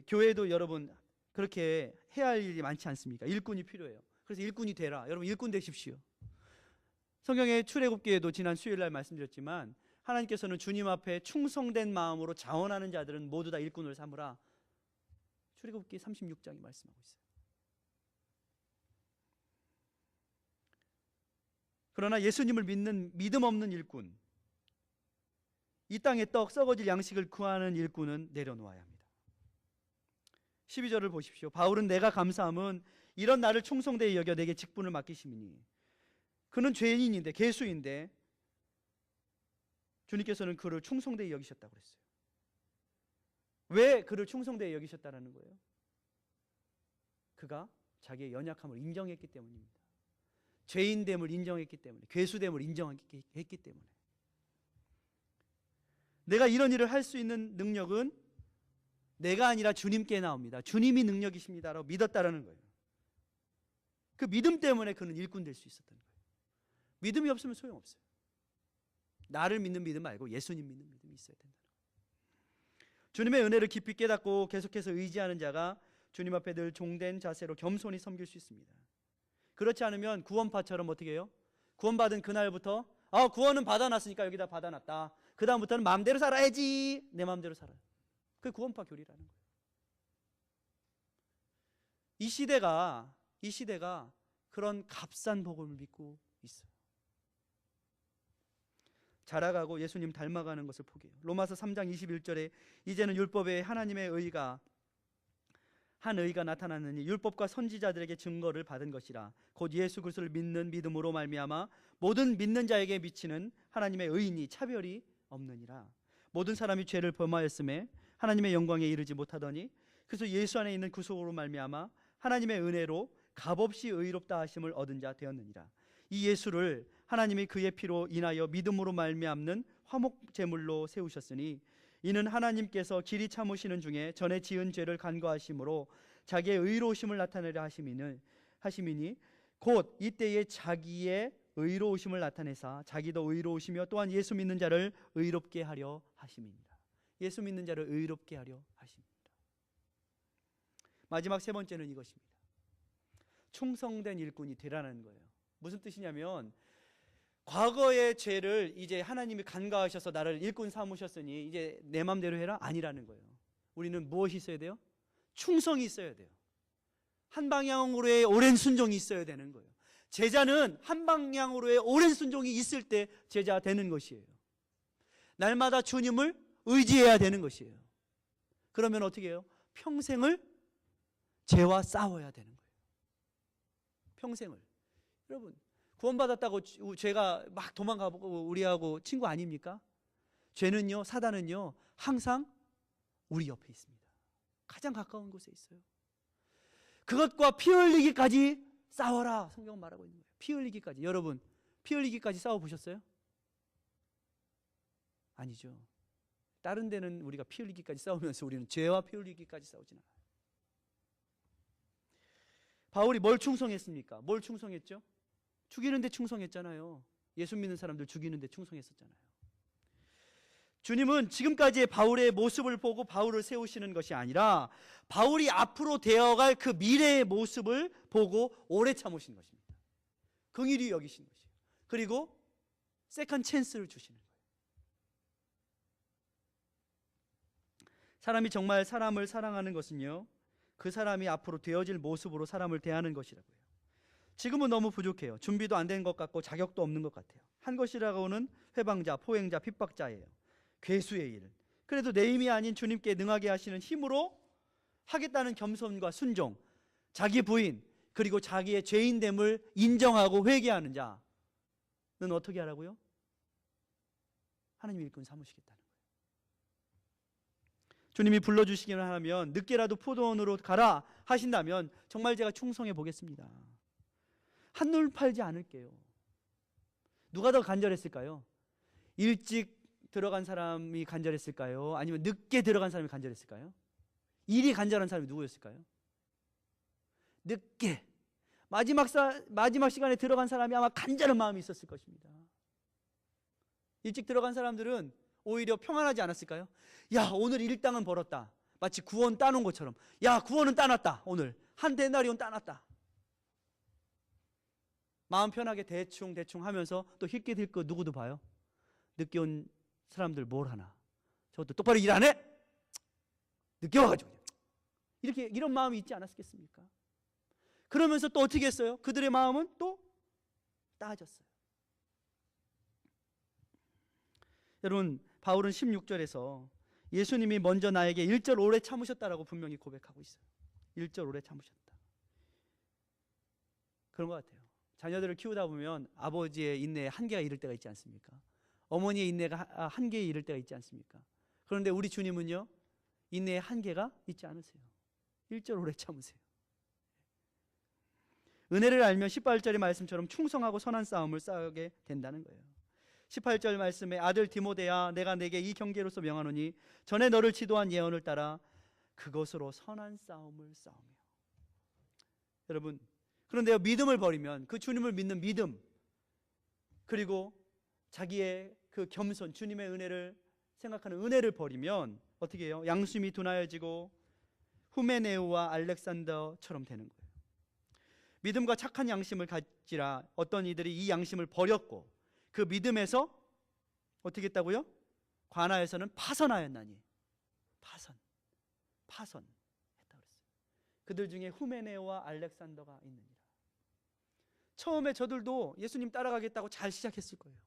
A: 교회도 여러분 그렇게 해야 할 일이 많지 않습니까? 일꾼이 필요해요. 그래서 일꾼이 되라. 여러분 일꾼 되십시오. 성경의 출애굽기에도 지난 수요일날 말씀드렸지만 하나님께서는 주님 앞에 충성된 마음으로 자원하는 자들은 모두 다 일꾼을 삼으라. 출애굽기 36장이 말씀하고 있어요. 그러나 예수님을 믿는 믿음 없는 일꾼, 이 땅의 떡 썩어질 양식을 구하는 일꾼은 내려놓아야 합니다. 12절을 보십시오. 바울은 내가 감사함은 이런 나를 충성되이 여겨 내게 직분을 맡기심이니 그는 죄인인데 개수인데 주님께서는 그를 충성되이 여기셨다고 그랬어요. 왜 그를 충성되이 여기셨다라는 거예요? 그가 자기의 연약함을 인정했기 때문입니다. 죄인됨을 인정했기 때문에, 괴수됨을 인정했기 때문에. 내가 이런 일을 할 수 있는 능력은 내가 아니라 주님께 나옵니다. 주님이 능력이십니다라고 믿었다라는 거예요. 그 믿음 때문에 그는 일꾼 될 수 있었던 거예요. 믿음이 없으면 소용없어요. 나를 믿는 믿음 말고 예수님 믿는 믿음이 있어야 된다는 거예요. 주님의 은혜를 깊이 깨닫고 계속해서 의지하는 자가 주님 앞에 늘 종된 자세로 겸손히 섬길 수 있습니다. 그렇지 않으면 구원파처럼 어떻게 해요? 구원받은 그날부터 구원은 받아놨으니까 여기다 받아놨다. 그 다음부터는 마음대로 살아야지. 내 마음대로 살아요. 그게 구원파 교리라는 거예요. 이 시대가 그런 값싼 복음을 믿고 있어요. 자라가고 예수님 닮아가는 것을 포기해요. 로마서 3장 21절에 이제는 율법에 하나님의 의가 한 의가 나타났느니 율법과 선지자들에게 증거를 받은 것이라 곧 예수 그리스도를 믿는 믿음으로 말미암아 모든 믿는 자에게 미치는 하나님의 의인이 차별이 없느니라. 모든 사람이 죄를 범하였음에 하나님의 영광에 이르지 못하더니 그래서 예수 안에 있는 구속으로 말미암아 하나님의 은혜로 값없이 의롭다 하심을 얻은 자 되었느니라. 이 예수를 하나님이 그의 피로 인하여 믿음으로 말미암는 화목 제물로 세우셨으니 이는 하나님께서 길이 참으시는 중에 전에 지은 죄를 간과하심으로 자기의 의로우심을 나타내려 하심이니 곧 이때에 자기의 의로우심을 나타내사 자기도 의로우시며 또한 예수 믿는 자를 의롭게 하려 하심입니다. 예수 믿는 자를 의롭게 하려 하십니다. 마지막 세 번째는 이것입니다. 충성된 일꾼이 되라는 거예요. 무슨 뜻이냐면 과거의 죄를 이제 하나님이 간과하셔서 나를 일꾼 삼으셨으니 이제 내 맘대로 해라? 아니라는 거예요. 우리는 무엇이 있어야 돼요? 충성이 있어야 돼요. 한 방향으로의 오랜 순종이 있어야 되는 거예요. 제자는 한 방향으로의 오랜 순종이 있을 때 제자 되는 것이에요. 날마다 주님을 의지해야 되는 것이에요. 그러면 어떻게 해요? 평생을 죄와 싸워야 되는 거예요. 평생을. 여러분, 구원받았다고 죄가 막 도망가고 우리하고 친구 아닙니까? 죄는요, 사단은요, 항상 우리 옆에 있습니다. 가장 가까운 곳에 있어요. 그것과 피 흘리기까지 싸워라, 성경은 말하고 있는 거예요. 피 흘리기까지. 여러분, 피 흘리기까지 싸워보셨어요? 아니죠. 다른 데는 우리가 피 흘리기까지 싸우면서 우리는 죄와 피 흘리기까지 싸우진 않아요. 바울이 뭘 충성했습니까? 뭘 충성했죠? 죽이는데 충성했잖아요. 예수 믿는 사람들 죽이는데 충성했었잖아요. 주님은 지금까지의 바울의 모습을 보고 바울을 세우시는 것이 아니라 바울이 앞으로 되어갈 그 미래의 모습을 보고 오래 참으신 것입니다. 긍휼히 여기신 것이에요. 그리고 세컨 찬스를 주시는 거예요. 사람이 정말 사람을 사랑하는 것은요, 그 사람이 앞으로 되어질 모습으로 사람을 대하는 것이라고요. 지금은 너무 부족해요. 준비도 안 된 것 같고 자격도 없는 것 같아요. 한 것이라고는 회방자, 포행자, 핍박자예요. 괴수의 일. 그래도 내 힘이 아닌 주님께 능하게 하시는 힘으로 하겠다는 겸손과 순종, 자기 부인, 그리고 자기의 죄인됨을 인정하고 회개하는 자는 어떻게 하라고요? 하나님 일꾼 삼으시겠다는 거예요. 주님이 불러주시기만 하면 늦게라도 포도원으로 가라 하신다면 정말 제가 충성해 보겠습니다. 한눈 팔지 않을게요. 누가 더 간절했을까요? 일찍 들어간 사람이 간절했을까요? 아니면 늦게 들어간 사람이 간절했을까요? 일이 간절한 사람이 누구였을까요? 늦게 마지막 시간에 들어간 사람이 아마 간절한 마음이 있었을 것입니다. 일찍 들어간 사람들은 오히려 평안하지 않았을까요? 야, 오늘 일당은 벌었다. 마치 구원 따놓은 것처럼. 야, 구원은 따놨다. 오늘 한 데나리온 따놨다. 마음 편하게 대충 하면서 또 힐끗힐끗 누구도 봐요. 늦게 온 사람들 뭘 하나? 저것도 똑바로 일 안 해? 늦게 와가지고 이런 마음이 있지 않았겠습니까? 그러면서 또 어떻게 했어요? 그들의 마음은 또 따졌어요. 여러분, 바울은 16절에서 예수님이 먼저 나에게 1절 오래 참으셨다라고 분명히 고백하고 있어요. 1절 오래 참으셨다. 그런 것 같아요. 자녀들을 키우다 보면 아버지의 인내에 한계가 이를 때가 있지 않습니까? 어머니의 인내가 한계에 이를 때가 있지 않습니까? 그런데 우리 주님은요, 인내에 한계가 있지 않으세요. 1절 오래 참으세요. 은혜를 알면 18절의 말씀처럼 충성하고 선한 싸움을 싸우게 된다는 거예요. 18절 말씀에 아들 디모데야, 내가 내게 이 경계로서 명하노니 전에 너를 지도한 예언을 따라 그것으로 선한 싸움을 싸우며. 여러분, 그런데요, 믿음을 버리면, 그 주님을 믿는 믿음, 그리고 자기의 그 겸손, 주님의 은혜를 생각하는 은혜를 버리면 어떻게 해요? 양심이 둔하여지고 후메네오와 알렉산더처럼 되는 거예요. 믿음과 착한 양심을 가지라. 어떤 이들이 이 양심을 버렸고 그 믿음에서 어떻게 했다고요? 관하에서는 파선하였나니. 파선했다고 그랬어요. 그들 중에 후메네오와 알렉산더가 있느니라. 처음에 저들도 예수님 따라가겠다고 잘 시작했을 거예요.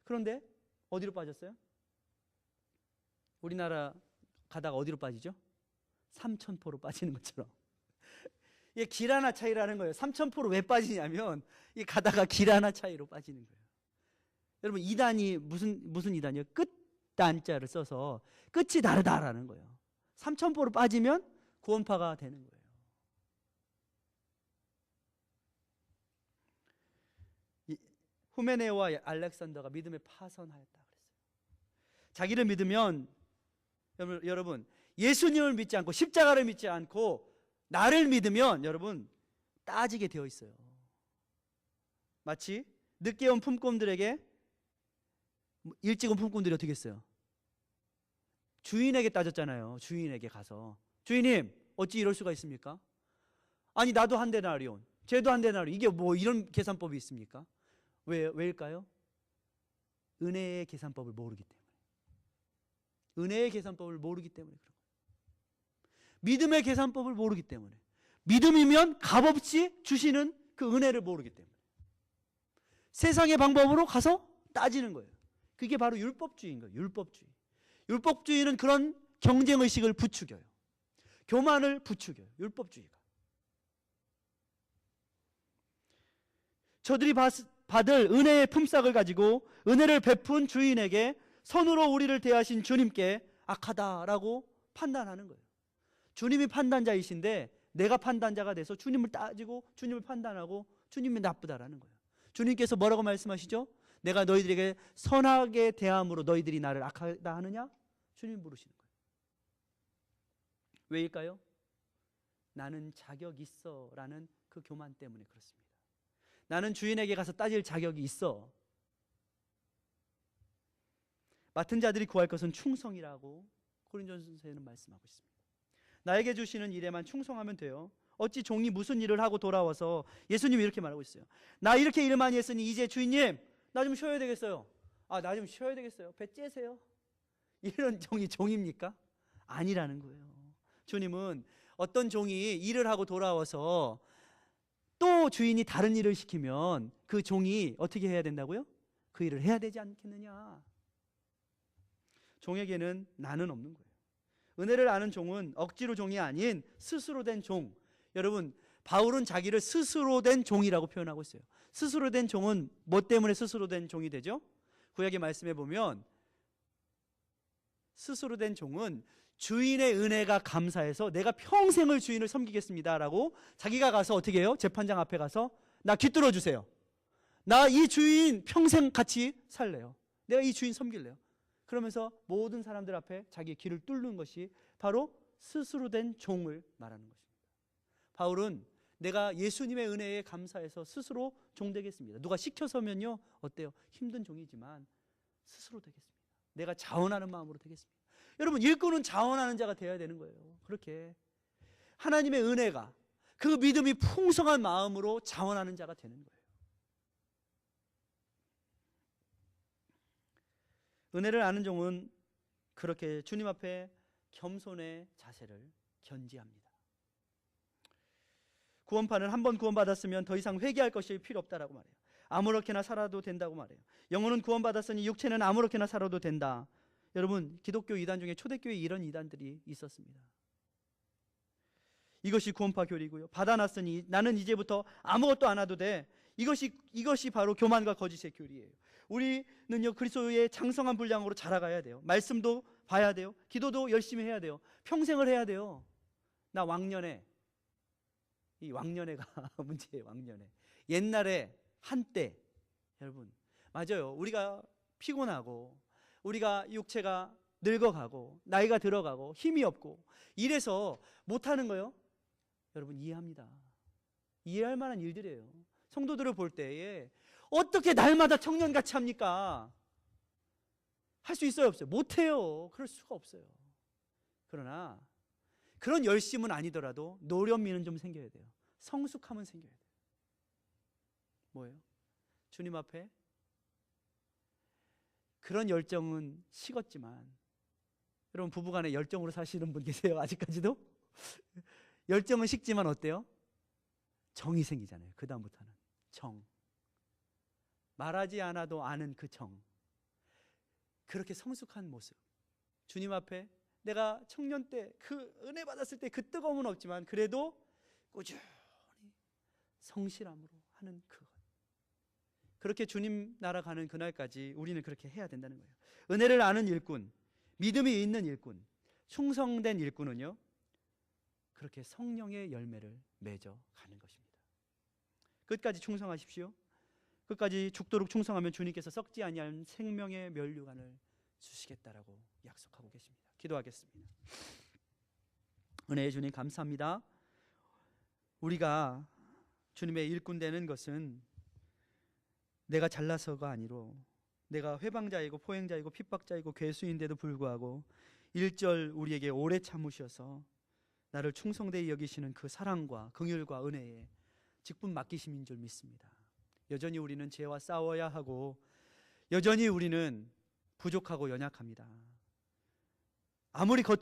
A: 그런데 어디로 빠졌어요? 우리나라 가다가 어디로 빠지죠? 삼천포로 빠지는 것처럼. 이게 길 하나 차이라는 거예요. 삼천포로 왜 빠지냐면 이 가다가 길 하나 차이로 빠지는 거예요. 여러분, 이단이 무슨 이단이요? 끝단자를 써서 끝이 다르다라는 거예요. 삼천포로 빠지면 구원파가 되는 거예요. 후메네오와 알렉산더가 믿음에 파선하였다 그랬어요. 자기를 믿으면, 여러분, 예수님을 믿지 않고 십자가를 믿지 않고 나를 믿으면 여러분 따지게 되어 있어요. 마치 늦게 온 품꾼들에게, 일찍 온 품꾼들이 어떻게 했어요? 주인에게 따졌잖아요. 주인에게 가서, 주인님 어찌 이럴 수가 있습니까? 아니 나도 한 데나리온, 쟤도 한 데나리온, 이게 뭐 이런 계산법이 있습니까? 왜일까요? 은혜의 계산법을 모르기 때문에. 은혜의 계산법을 모르기 때문에 그런 거예요. 믿음의 계산법을 모르기 때문에. 믿음이면 값없이 주시는 그 은혜를 모르기 때문에 세상의 방법으로 가서 따지는 거예요. 그게 바로 율법주의인 거예요. 율법주의. 율법주의는 그런 경쟁의식을 부추겨요. 교만을 부추겨요. 율법주의가. 저들이 받을 은혜의 품삯을 가지고 은혜를 베푼 주인에게 선으로 우리를 대하신 주님께 악하다라고 판단하는 거예요. 주님이 판단자이신데 내가 판단자가 돼서 주님을 따지고 주님을 판단하고 주님이 나쁘다라는 거예요. 주님께서 뭐라고 말씀하시죠? 내가 너희들에게 선하게 대함으로 너희들이 나를 악하다 하느냐? 주님 부르시는 거예요. 왜일까요? 나는 자격 있어 라는 그 교만 때문에 그렇습니다. 나는 주인에게 가서 따질 자격이 있어. 맡은 자들이 구할 것은 충성이라고 고린도전서에는 말씀하고 있습니다. 나에게 주시는 일에만 충성하면 돼요. 어찌 종이 무슨 일을 하고 돌아와서, 예수님이 이렇게 말하고 있어요. 나 이렇게 일 많이 했으니 이제 주인님 나 좀 쉬어야 되겠어요. 아, 나 좀 쉬어야 되겠어요. 배 째세요. 이런 종이 종입니까? 아니라는 거예요. 주님은 어떤 종이 일을 하고 돌아와서 또 주인이 다른 일을 시키면 그 종이 어떻게 해야 된다고요? 그 일을 해야 되지 않겠느냐. 종에게는 나는 없는 거예요. 은혜를 아는 종은 억지로 종이 아닌 스스로 된 종. 여러분, 바울은 자기를 스스로 된 종이라고 표현하고 있어요. 스스로 된 종은 뭐 때문에 스스로 된 종이 되죠? 구약의 말씀에 보면 스스로 된 종은 주인의 은혜가 감사해서 내가 평생을 주인을 섬기겠습니다라고 자기가 가서 어떻게 해요? 재판장 앞에 가서 나 귀뚫어 주세요. 나 이 주인 평생 같이 살래요. 내가 이 주인 섬길래요. 그러면서 모든 사람들 앞에 자기의 귀를 뚫는 것이 바로 스스로 된 종을 말하는 것입니다. 바울은 내가 예수님의 은혜에 감사해서 스스로 종 되겠습니다. 누가 시켜서면요 어때요? 힘든 종이지만 스스로 되겠습니다. 내가 자원하는 마음으로 되겠습니다. 여러분, 일꾼은 자원하는 자가 되어야 되는 거예요. 그렇게 하나님의 은혜가, 그 믿음이 풍성한 마음으로 자원하는 자가 되는 거예요. 은혜를 아는 종은 그렇게 주님 앞에 겸손의 자세를 견지합니다. 구원파는 한 번 구원받았으면 더 이상 회개할 것이 필요 없다라고 말해요. 아무렇게나 살아도 된다고 말해요. 영혼은 구원받았으니 육체는 아무렇게나 살아도 된다. 여러분, 기독교 이단 중에 초대교회에 이런 이단들이 있었습니다. 이것이 구원파 교리고요. 받아놨으니 나는 이제부터 아무것도 안 해도 돼. 이것이 바로 교만과 거짓의 교리예요. 우리는요 그리스도의 장성한 분량으로 자라가야 돼요. 말씀도 봐야 돼요. 기도도 열심히 해야 돼요. 평생을 해야 돼요. 나 왕년에, 이 왕년에가 문제예요. 왕년에. 옛날에 한때, 여러분 맞아요. 우리가 피곤하고 우리가 육체가 늙어가고 나이가 들어가고 힘이 없고 이래서 못하는 거요. 여러분 이해합니다. 이해할 만한 일들이에요. 성도들을 볼 때에 어떻게 날마다 청년같이 합니까? 할 수 있어요 없어요? 못해요. 그럴 수가 없어요. 그러나 그런 열심은 아니더라도 노련미는 좀 생겨야 돼요. 성숙함은 생겨야 돼요. 뭐예요? 주님 앞에 그런 열정은 식었지만, 여러분 부부간에 열정으로 사시는 분 계세요? 아직까지도? 열정은 식지만 어때요? 정이 생기잖아요. 그 다음부터는 정. 말하지 않아도 아는 그 정. 그렇게 성숙한 모습. 주님 앞에 내가 청년 때 그 은혜 받았을 때 그 뜨거움은 없지만 그래도 꾸준히 성실함으로 하는 그것. 그렇게 주님 나라 가는 그날까지 우리는 그렇게 해야 된다는 거예요. 은혜를 아는 일꾼, 믿음이 있는 일꾼, 충성된 일꾼은요 그렇게 성령의 열매를 맺어 가는 것입니다. 끝까지 충성하십시오. 끝까지 죽도록 충성하면 주님께서 썩지 아니할 생명의 면류관을 주시겠다라고 약속하고 계십니다. 기도하겠습니다. 은혜의 주님 감사합니다. 우리가 주님의 일꾼 되는 것은 내가 잘나서가 아니로 내가 회방자이고 포행자이고 핍박자이고 괴수인데도 불구하고 1절 우리에게 오래 참으셔서 나를 충성되이 여기시는 그 사랑과 긍휼과 은혜에 직분 맡기심인 줄 믿습니다. 여전히 우리는 죄와 싸워야 하고 여전히 우리는 부족하고 연약합니다. 아무리